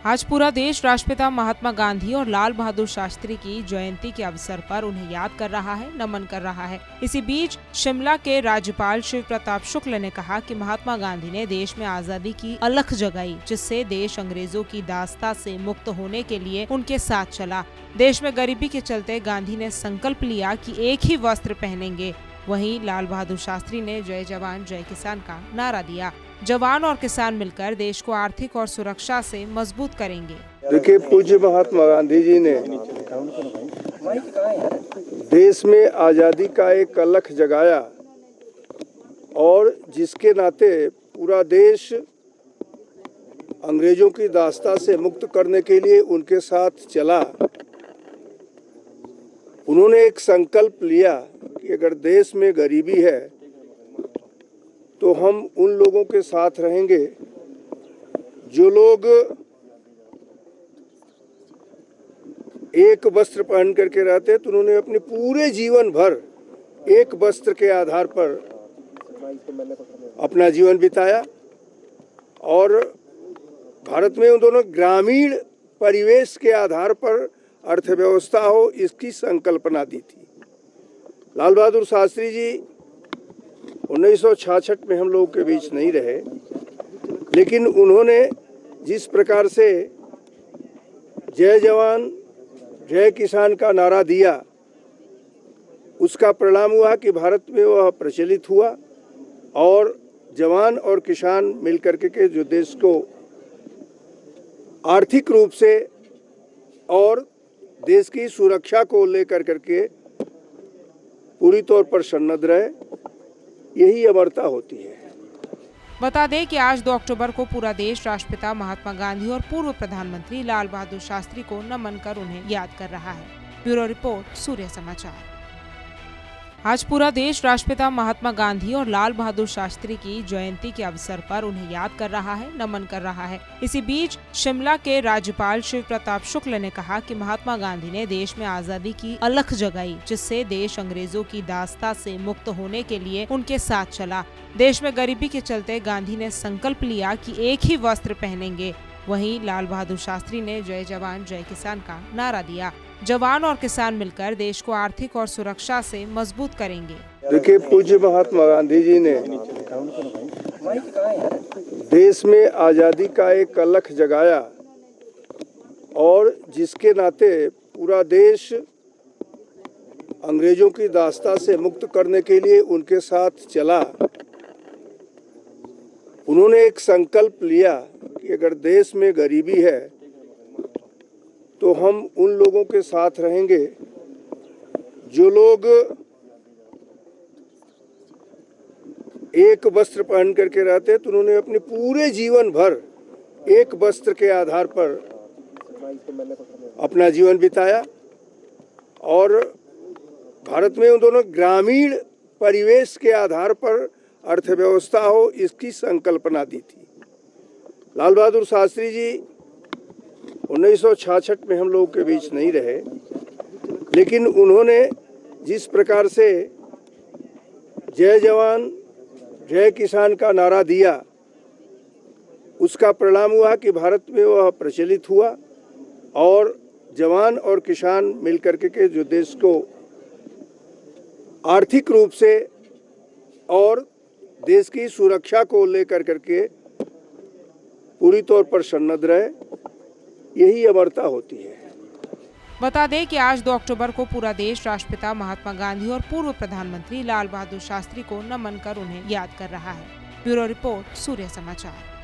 आज पूरा देश राष्ट्रपिता महात्मा गांधी और लाल बहादुर शास्त्री की जयंती के अवसर पर उन्हें याद कर रहा है, नमन कर रहा है। इसी बीच शिमला के राज्यपाल शिव प्रताप शुक्ल ने कहा कि महात्मा गांधी ने देश में आजादी की अलख जगाई, जिससे देश अंग्रेजों की दास्ता से मुक्त होने के लिए उनके साथ चला। देश में गरीबी के चलते गांधी ने संकल्प लिया कि एक ही वस्त्र पहनेंगे। वहीं लाल बहादुर शास्त्री ने जय जवान जय किसान का नारा दिया। जवान और किसान मिलकर देश को आर्थिक और सुरक्षा से मजबूत करेंगे। देखिए, पूज्य महात्मा गांधी जी ने देश में आज़ादी का एक अलख जगाया और जिसके नाते पूरा देश अंग्रेजों की दास्ता से मुक्त करने के लिए उनके साथ चला। उन्होंने एक संकल्प लिया कि अगर देश में गरीबी है तो हम उन लोगों के साथ रहेंगे जो लोग एक वस्त्र पहन करके रहते। तो उन्होंने अपने पूरे जीवन भर एक वस्त्र के आधार पर अपना जीवन बिताया और भारत में उन्होंने ग्रामीण परिवेश के आधार पर अर्थव्यवस्था हो, इसकी संकल्पना दी थी। लाल बहादुर शास्त्री जी 1966 में हम लोगों के बीच नहीं रहे, लेकिन उन्होंने जिस प्रकार से जय जवान जय किसान का नारा दिया, उसका परिणाम हुआ कि भारत में वह प्रचलित हुआ और जवान और किसान मिलकर के जो देश को आर्थिक रूप से और देश की सुरक्षा को लेकर करके पूरी तौर पर सन्नद्ध रहे, यही अमरता होती है। बता दें कि आज 2 अक्टूबर को पूरा देश राष्ट्रपिता महात्मा गांधी और पूर्व प्रधानमंत्री लाल बहादुर शास्त्री को नमन कर उन्हें याद कर रहा है। ब्यूरो रिपोर्ट, सूर्य समाचार। आज पूरा देश राष्ट्रपिता महात्मा गांधी और लाल बहादुर शास्त्री की जयंती के अवसर पर उन्हें याद कर रहा है, नमन कर रहा है। इसी बीच शिमला के राज्यपाल शिव प्रताप शुक्ल ने कहा कि महात्मा गांधी ने देश में आजादी की अलख जगाई, जिससे देश अंग्रेजों की दास्ता से मुक्त होने के लिए उनके साथ चला। देश में गरीबी के चलते गांधी ने संकल्प लिया कि एक ही वस्त्र पहनेंगे। वहीं लाल बहादुर शास्त्री ने जय जवान जय किसान का नारा दिया। जवान और किसान मिलकर देश को आर्थिक और सुरक्षा से मजबूत करेंगे। देखिए, पूज्य महात्मा गांधी जी ने देश में आज़ादी का एक अलख जगाया और जिसके नाते पूरा देश अंग्रेजों की दास्ता से मुक्त करने के लिए उनके साथ चला। उन्होंने एक संकल्प लिया कि अगर देश में गरीबी है तो हम उन लोगों के साथ रहेंगे जो लोग एक वस्त्र पहन करके रहते। तो उन्होंने अपने पूरे जीवन भर एक वस्त्र के आधार पर अपना जीवन बिताया और भारत में उन्होंने ग्रामीण परिवेश के आधार पर अर्थव्यवस्था हो, इसकी संकल्पना दी थी। लाल बहादुर शास्त्री जी 1966 में हम लोगों के बीच नहीं रहे, लेकिन उन्होंने जिस प्रकार से जय जवान जय किसान का नारा दिया, उसका परिणाम हुआ कि भारत में वह प्रचलित हुआ और जवान और किसान मिलकर के जो देश को आर्थिक रूप से और देश की सुरक्षा को लेकर करके पूरी तौर पर सन्नद्ध रहे, यही अमरता होती है। बता दें कि आज 2 अक्टूबर को पूरा देश राष्ट्रपिता महात्मा गांधी और पूर्व प्रधानमंत्री लाल बहादुर शास्त्री को नमन कर उन्हें याद कर रहा है। ब्यूरो रिपोर्ट, सूर्य समाचार।